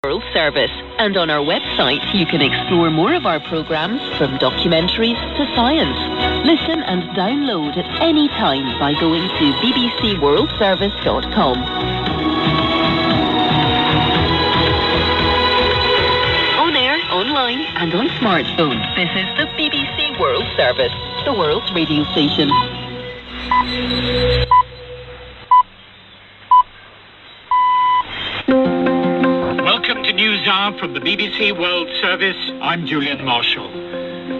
World Service, and on our website you can explore more of our programmes, from documentaries to science. Listen and download at any time by going to bbcworldservice.com. On air, online and on smartphone, this is the BBC World Service, the world's radio station. Welcome to Newshour from the BBC World Service. I'm Julian Marshall.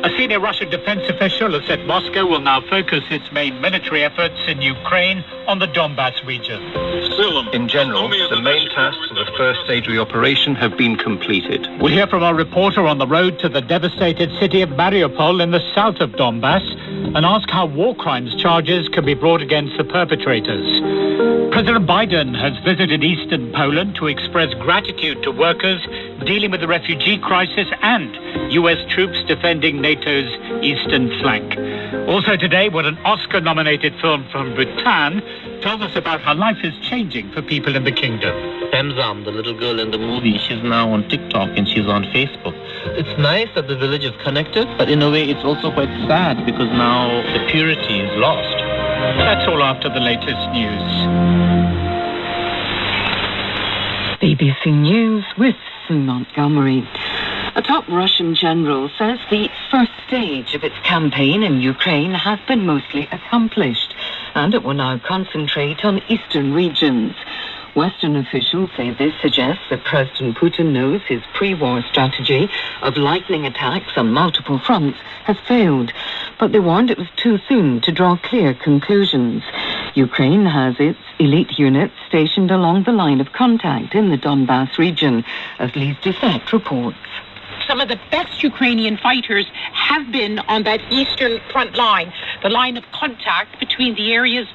A senior Russian defense official has said Moscow will now focus its main military efforts in Ukraine on the Donbass region. In general, the main tasks of the first stage of the operation have been completed. We'll hear from our reporter on the road to the devastated city of Mariupol in the south of Donbass and ask how war crimes charges can be brought against the perpetrators. President Biden has visited eastern Poland to express gratitude to workers dealing with the refugee crisis and U.S. troops defending NATO's eastern flank. Also today, what an Oscar-nominated film from Bhutan tells us about how life is changing for people in the kingdom. Temzam, the little girl in the movie, she's now on TikTok and she's on Facebook. It's nice that the village is connected, but in a way it's also quite sad because now the purity is lost. That's all after the latest news. BBC News with Sue Montgomery. A top Russian general says the first stage of its campaign in Ukraine has been mostly accomplished, and it will now concentrate on eastern regions. Western officials say this suggests that President Putin knows his pre-war strategy of lightning attacks on multiple fronts has failed, but they warned it was too soon to draw clear conclusions. Ukraine has its elite units stationed along the line of contact in the Donbass region, as Lise Doucette reports. Some of the best Ukrainian fighters have been on that eastern front line, the line of contact between the areas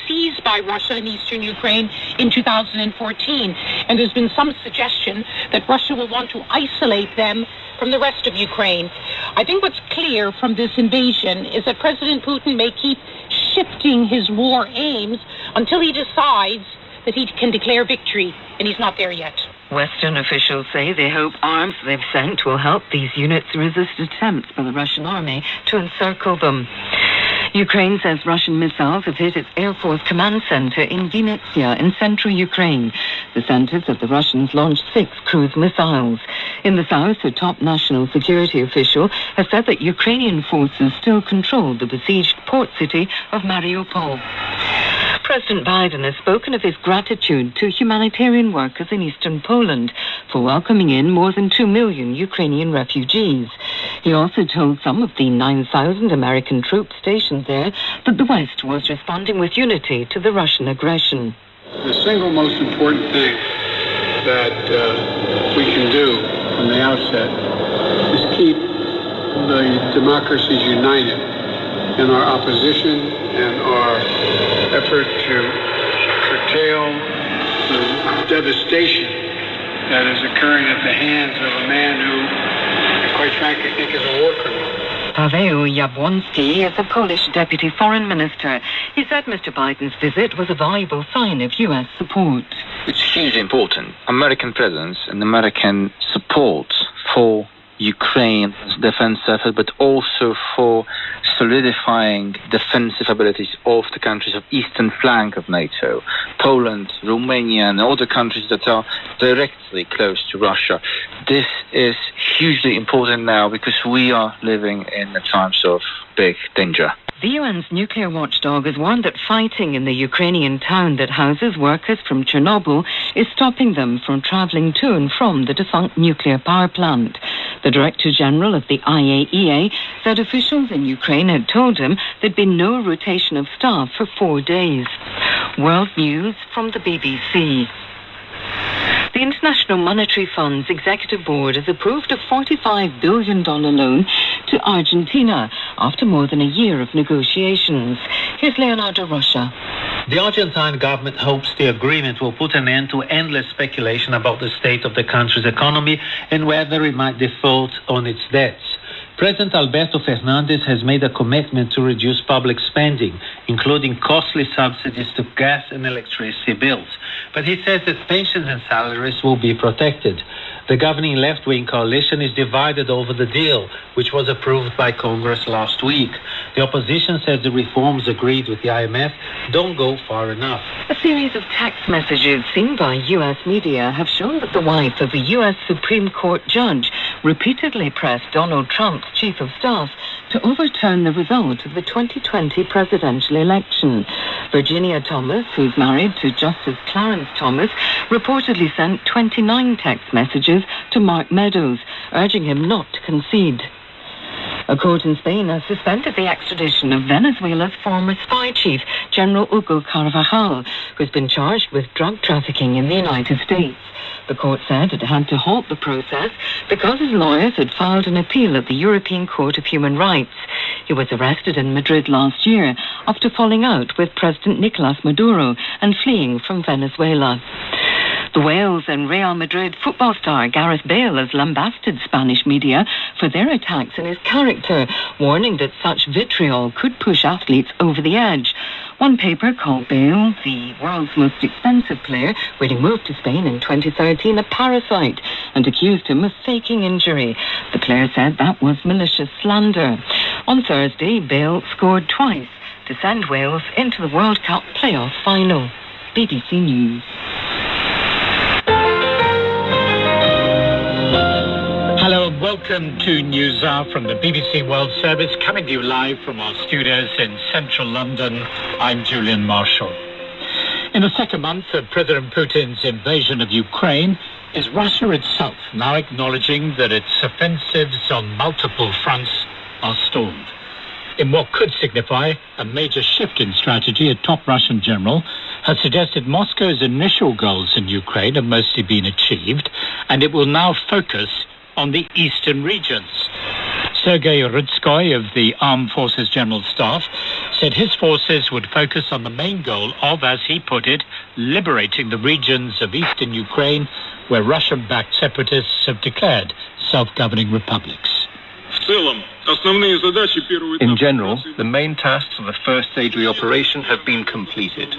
seized by Russia in eastern Ukraine in 2014. And there's been some suggestion that Russia will want to isolate them from the rest of Ukraine. I think what's clear from this invasion is that President Putin may keep shifting his war aims until he decides that he can declare victory, and he's not there yet. Western officials say they hope arms they've sent will help these units resist attempts by the Russian army to encircle them. Ukraine says Russian missiles have hit its Air Force command center in Vinnytsia in central Ukraine. The center said the Russians launched 6 cruise missiles. In the south, a top national security official has said that Ukrainian forces still control the besieged port city of Mariupol. President Biden has spoken of his gratitude to humanitarian workers in eastern Poland for welcoming in more than 2 million Ukrainian refugees. He also told some of the 9,000 American troops stationed there that the West was responding with unity to the Russian aggression. The single most important thing that we can do from the outset is keep the democracies united in our opposition and our effort to curtail the devastation that is occurring at the hands of a man who, I quite frankly, think is a war criminal. Paweł Jabłonski is a Polish deputy foreign minister. He said Mr. Biden's visit was a valuable sign of U.S. support. It's hugely important. American presence and American support for Ukraine's defense effort, but also for solidifying defensive abilities of the countries of eastern flank of NATO, Poland, Romania, and other countries that are directly close to Russia. This is hugely important now because we are living in times of big danger. The UN's nuclear watchdog has warned that fighting in the Ukrainian town that houses workers from Chernobyl is stopping them from travelling to and from the defunct nuclear power plant. The Director General of the IAEA said officials in Ukraine had told him there'd been no rotation of staff for 4 days. World News from the BBC. The International Monetary Fund's Executive Board has approved a $45 billion loan to Argentina after more than a year of negotiations. Here's Leonardo Rocha. The Argentine government hopes the agreement will put an end to endless speculation about the state of the country's economy and whether it might default on its debts. President Alberto Fernandez has made a commitment to reduce public spending, including costly subsidies to gas and electricity bills. But he says that pensions and salaries will be protected. The governing left-wing coalition is divided over the deal, which was approved by Congress last week. The opposition says the reforms agreed with the IMF don't go far enough. A series of text messages seen by U.S. media have shown that the wife of a U.S. Supreme Court judge repeatedly pressed Donald Trump's chief of staff to overturn the result of the 2020 presidential election. Virginia Thomas, who's married to Justice Clarence Thomas, reportedly sent 29 text messages to Mark Meadows, urging him not to concede. A court in Spain has suspended the extradition of Venezuela's former spy chief, General Hugo Carvajal, who's been charged with drug trafficking in the United States. The court said it had to halt the process because his lawyers had filed an appeal at the European Court of Human Rights. He was arrested in Madrid last year after falling out with President Nicolas Maduro and fleeing from Venezuela. The Wales and Real Madrid football star Gareth Bale has lambasted Spanish media for their attacks on his character, warning that such vitriol could push athletes over the edge. One paper called Bale, the world's most expensive player, when he moved to Spain in 2013, a parasite, and accused him of faking injury. The player said that was malicious slander. On Thursday, Bale scored twice to send Wales into the World Cup playoff final. BBC News. Hello and welcome to Newshour from the BBC World Service, coming to you live from our studios in central London. I'm Julian Marshall. In the second month of President Putin's invasion of Ukraine, is Russia itself now acknowledging that its offensives on multiple fronts are stalled? In what could signify a major shift in strategy, a top Russian general has suggested Moscow's initial goals in Ukraine have mostly been achieved, and it will now focus on the eastern regions. Sergei Rudskoy of the Armed Forces General Staff said his forces would focus on the main goal of, as he put it, liberating the regions of eastern Ukraine where Russian-backed separatists have declared self-governing republics. In general, the main tasks of the first stage of the operation have been completed.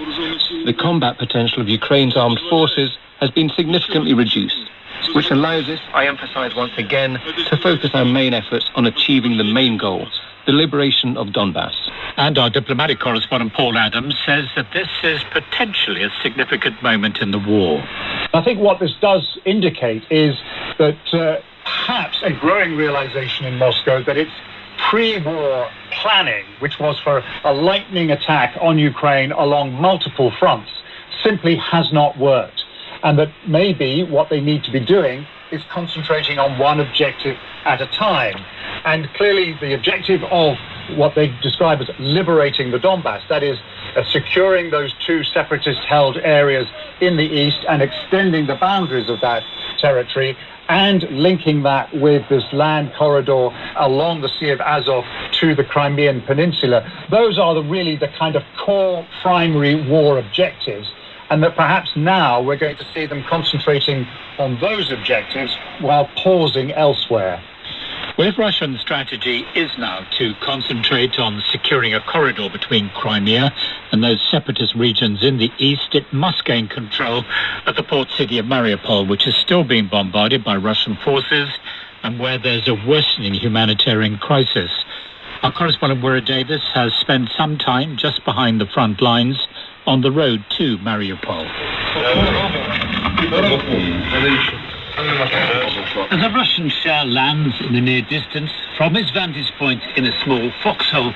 The combat potential of Ukraine's armed forces has been significantly reduced, which allows us, I emphasize once again, to focus our main efforts on achieving the main goal, the liberation of Donbass. And our diplomatic correspondent Paul Adams says that this is potentially a significant moment in the war. I think what this does indicate is that perhaps a growing realization in Moscow that its pre-war planning, which was for a lightning attack on Ukraine along multiple fronts, simply has not worked. And that maybe what they need to be doing is concentrating on one objective at a time. And clearly the objective of what they describe as liberating the Donbass, that is securing those two separatist-held areas in the east and extending the boundaries of that territory and linking that with this land corridor along the Sea of Azov to the Crimean Peninsula. Those are really the kind of core primary war objectives. And that perhaps now we're going to see them concentrating on those objectives while pausing elsewhere. Well, if Russian strategy is now to concentrate on securing a corridor between Crimea and those separatist regions in the east, it must gain control of the port city of Mariupol, which is still being bombarded by Russian forces and where there's a worsening humanitarian crisis. Our correspondent Wira Davis has spent some time just behind the front lines on the road to Mariupol. As a Russian shell lands in the near distance, from his vantage point in a small foxhole,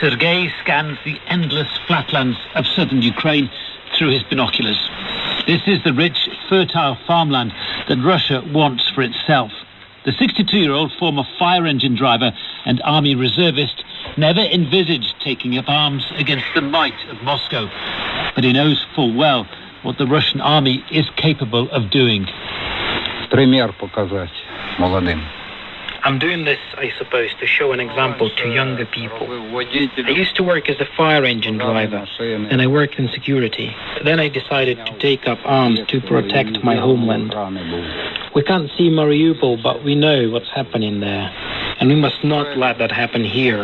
Sergei scans the endless flatlands of southern Ukraine through his binoculars. This is the rich, fertile farmland that Russia wants for itself. The 62-year-old former fire engine driver and army reservist never envisaged taking up arms against the might of Moscow. But he knows full well what the Russian army is capable of doing. I'm doing this, I suppose, to show an example to younger people. I used to work as a fire engine driver, and I worked in security. Then I decided to take up arms to protect my homeland. We can't see Mariupol, but we know what's happening there. And we must not let that happen here.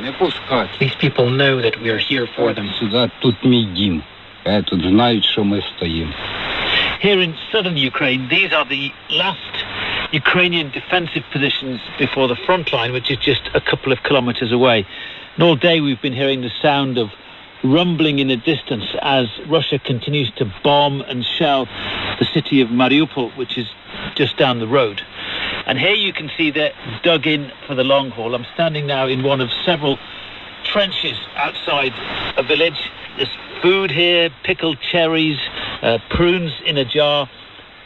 These people know that we are here for them. Here in southern Ukraine, these are the last Ukrainian defensive positions before the front line, which is just a couple of kilometers away. And all day we've been hearing the sound of rumbling in the distance as Russia continues to bomb and shell the city of Mariupol, which is just down the road. And here you can see they're dug in for the long haul. I'm standing now in one of several trenches outside a village. There's food here, pickled cherries, prunes in a jar.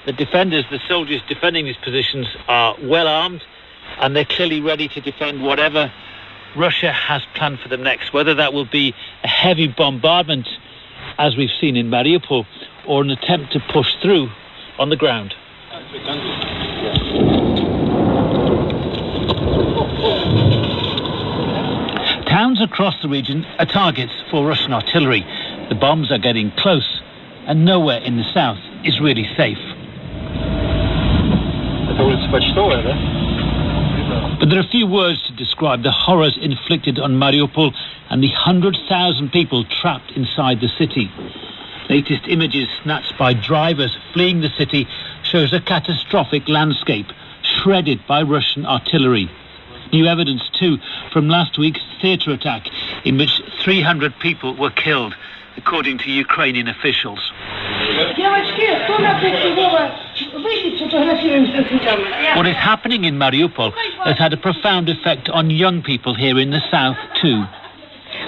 The defenders, the soldiers defending these positions are well armed, and they're clearly ready to defend whatever Russia has planned for them next, whether that will be a heavy bombardment, as we've seen in Mariupol, or an attempt to push through on the ground. Towns across the region are targets for Russian artillery. The bombs are getting close, and nowhere in the south is really safe. But there are few words to describe the horrors inflicted on Mariupol and the 100,000 people trapped inside the city. Latest images snatched by drivers fleeing the city shows a catastrophic landscape shredded by Russian artillery. New evidence, too, from last week's theatre attack in which 300 people were killed, according to Ukrainian officials. What is happening in Mariupol has had a profound effect on young people here in the south, too.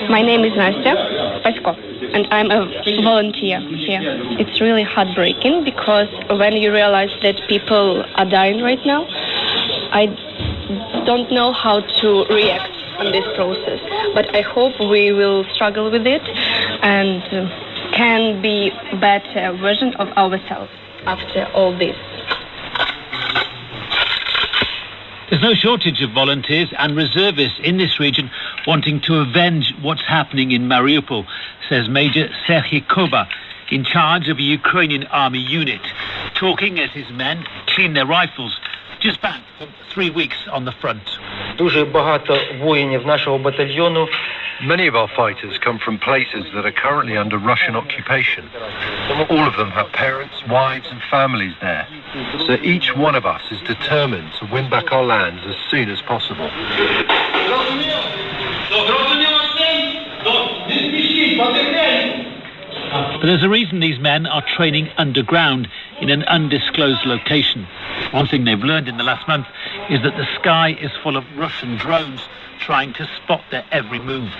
My name is Nastya Pasko, and I'm a volunteer here. It's really heartbreaking because when you realize that people are dying right now, I don't know how to react on this process. But I hope we will struggle with it and can be a better version of ourselves after all this. There's no shortage of volunteers and reservists in this region wanting to avenge what's happening in Mariupol, says Major Serhiy Koba, in charge of a Ukrainian army unit, talking as his men clean their rifles, just back from 3 weeks on the front. Many of our fighters come from places that are currently under Russian occupation. All of them have parents, wives and families there. So each one of us is determined to win back our lands as soon as possible. But there's a reason these men are training underground in an undisclosed location. One thing they've learned in the last month is that the sky is full of Russian drones trying to spot their every move.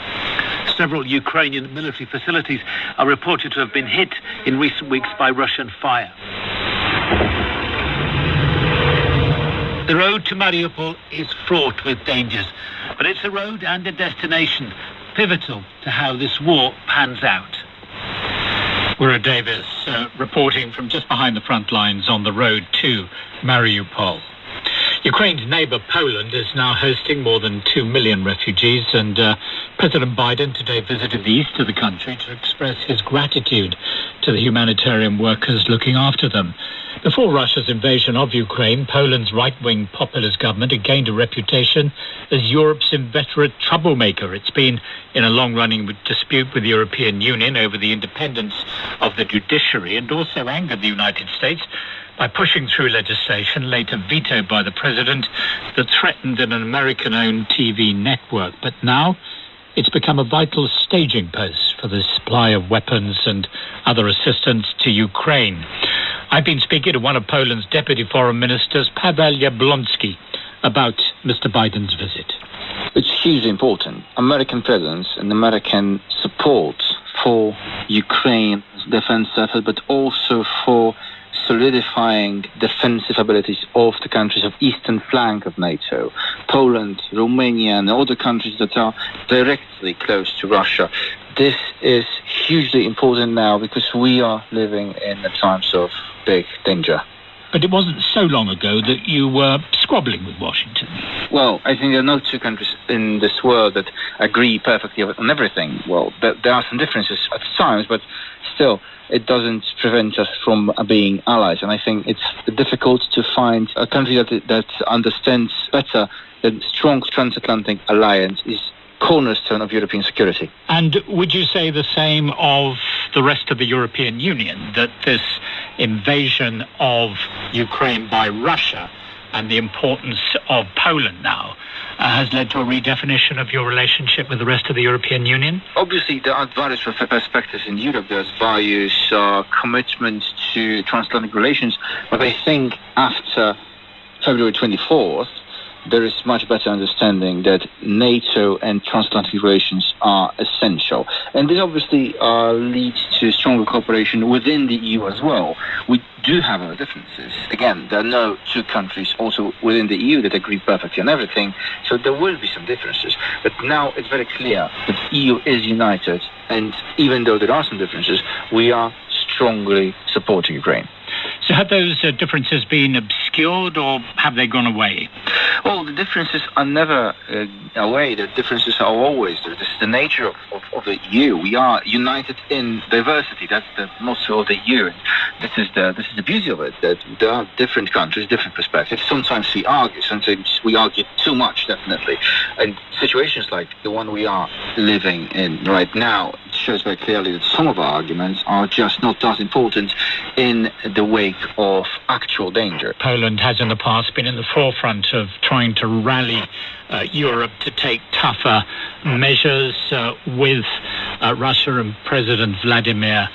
Several Ukrainian military facilities are reported to have been hit in recent weeks by Russian fire. The road to Mariupol is fraught with dangers, but it's a road and a destination pivotal to how this war pans out. We're at Davis, reporting from just behind the front lines on the road to Mariupol. Ukraine's neighbour Poland is now hosting more than 2 million refugees, and President Biden today visited the east of the country to express his gratitude to the humanitarian workers looking after them. Before Russia's invasion of Ukraine, Poland's right-wing populist government had gained a reputation as Europe's inveterate troublemaker. It's been in a long-running dispute with the European Union over the independence of the judiciary, and also angered the United States by pushing through legislation later vetoed by the president that threatened an American-owned TV network. But now it's become a vital staging post for the supply of weapons and other assistance to Ukraine. I've been speaking to one of Poland's deputy foreign ministers, Paweł Jablonski, about Mr. Biden's visit. It's hugely important. American presence and American support for Ukraine's defense effort, but also for solidifying defensive abilities of the countries of eastern flank of NATO, Poland, Romania, and other countries that are directly close to Russia. This is hugely important now because we are living in the times of big danger. But it wasn't so long ago that you were squabbling with Washington. Well, I think there are no two countries in this world that agree perfectly on everything. Well, there are some differences at times, but still, it doesn't prevent us from being allies. And I think it's difficult to find a country that understands better that strong transatlantic alliance is cornerstone of European security. And would you say the same of the rest of the European Union, that this invasion of Ukraine by Russia and the importance of Poland now has led to a redefinition of your relationship with the rest of the European Union? Obviously, there are various perspectives in Europe. There's various commitments to transatlantic relations, but I think after February 24th, there is much better understanding that NATO and transatlantic relations are essential. And this obviously leads to stronger cooperation within the EU as well. We do have our differences. Again, there are no two countries also within the EU that agree perfectly on everything, so there will be some differences. But now it's very clear that the EU is united, and even though there are some differences, we are strongly supporting Ukraine. So have those differences been obscured, or have they gone away? Well, the differences are never away. The differences are always there. This is the nature of the EU. We are united in diversity. That's the motto of the EU. This is the beauty of it, that there are different countries, different perspectives. Sometimes we argue. Sometimes we argue too much, definitely. And situations like the one we are living in right now shows very clearly that some of our arguments are just not as important in the wake of actual danger. Poland has in the past been in the forefront of trying to rally Europe to take tougher measures with Russia and President Vladimir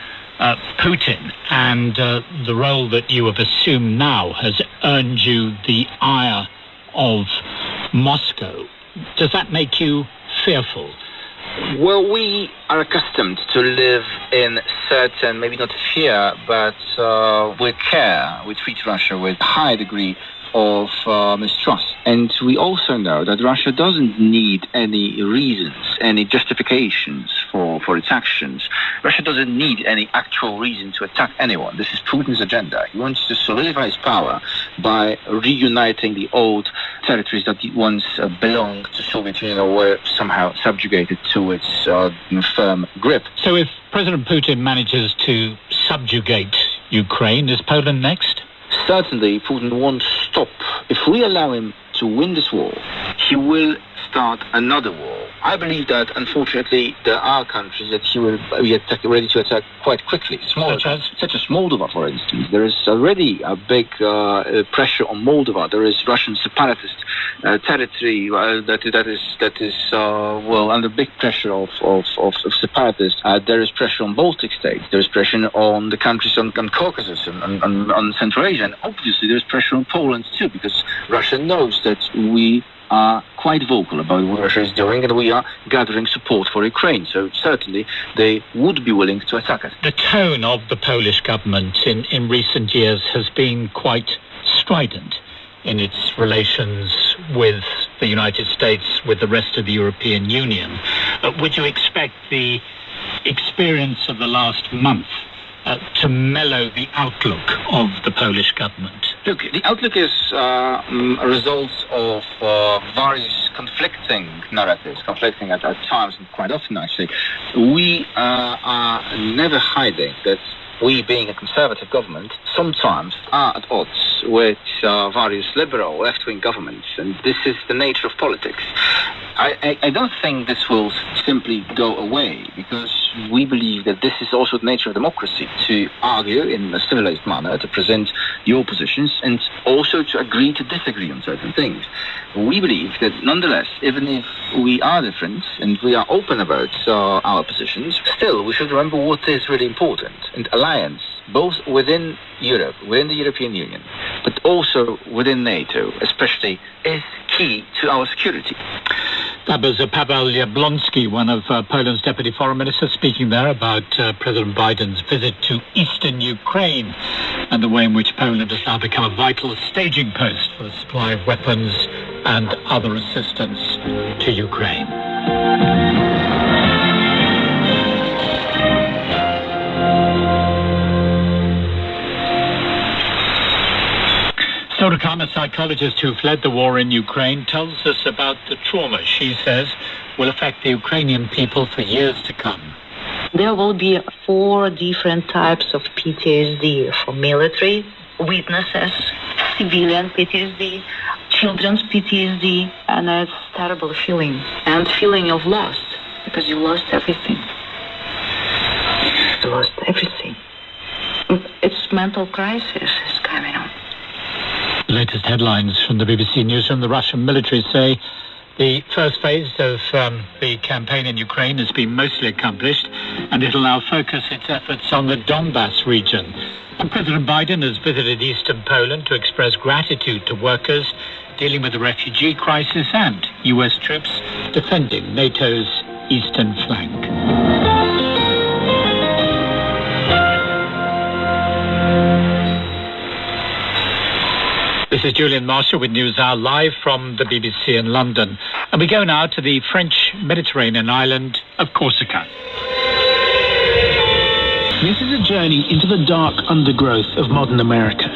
Putin. And the role that you have assumed now has earned you the ire of Moscow. Does that make you fearful? Well, we are accustomed to live in certain, maybe not fear, but with care. We treat Russia with a high degree of mistrust. And we also know that Russia doesn't need any reasons, any justifications for its actions. Russia doesn't need any actual reason to attack anyone. This is Putin's agenda. He wants to solidify his power by reuniting the old territories that once belonged to Soviet Union or were somehow subjugated to its firm grip. So if President Putin manages to subjugate Ukraine, is Poland next? Certainly, Putin won't stop. If we allow him to win this war, he will start another war. I believe that, unfortunately, there are countries that he will be ready to attack quite quickly. Such as Moldova, for instance. There is already a big pressure on Moldova. There is Russian separatist territory that is under big pressure of separatists. There is pressure on Baltic states. There is pressure on the countries on Caucasus and on Central Asia. And obviously, there is pressure on Poland too, because Russia knows that we are quite vocal about what Russia is doing, and we are gathering support for Ukraine. So certainly they would be willing to attack us. The tone of the Polish government in recent years has been quite strident in its relations with the United States, with the rest of the European Union. Would you expect the experience of the last month to mellow the outlook of the Polish government? Look, the outlook is a result of various conflicting narratives, conflicting at times and quite often, actually. We are never hiding that we, being a conservative government, sometimes are at odds with various liberal left-wing governments, and this is the nature of politics. I don't think this will simply go away, because we believe that this is also the nature of democracy, to argue in a civilized manner, to present your positions, and also to agree to disagree on certain things. We believe that nonetheless, even if we are different and we are open about our positions, still we should remember what is really important. And alliance, both within Europe, within the European Union, but also within NATO, especially, is key to our security. That was Paweł Jablonski, one of Poland's deputy foreign ministers, speaking there about President Biden's visit to eastern Ukraine and the way in which Poland has now become a vital staging post for the supply of weapons and other assistance to Ukraine. Sora Khan, a psychologist who fled the war in Ukraine, tells us about the trauma she says will affect the Ukrainian people for years to come. There will be 4 different types of PTSD: for military witnesses, civilian PTSD, children's PTSD, and it's a terrible feeling, and feeling of loss, because you lost everything. You lost everything. It's mental crisis is coming on. latest headlines from the BBC Newsroom. The Russian military say the first phase of the campaign in Ukraine has been mostly accomplished, and it'll now focus its efforts on the Donbass region. And President Biden has visited eastern Poland to express gratitude to workers dealing with the refugee crisis and US troops defending NATO's eastern flank. This is Julian Marshall with Newshour live from the BBC in London. And we go now to the French Mediterranean island of Corsica. This is a journey into the dark undergrowth of modern America.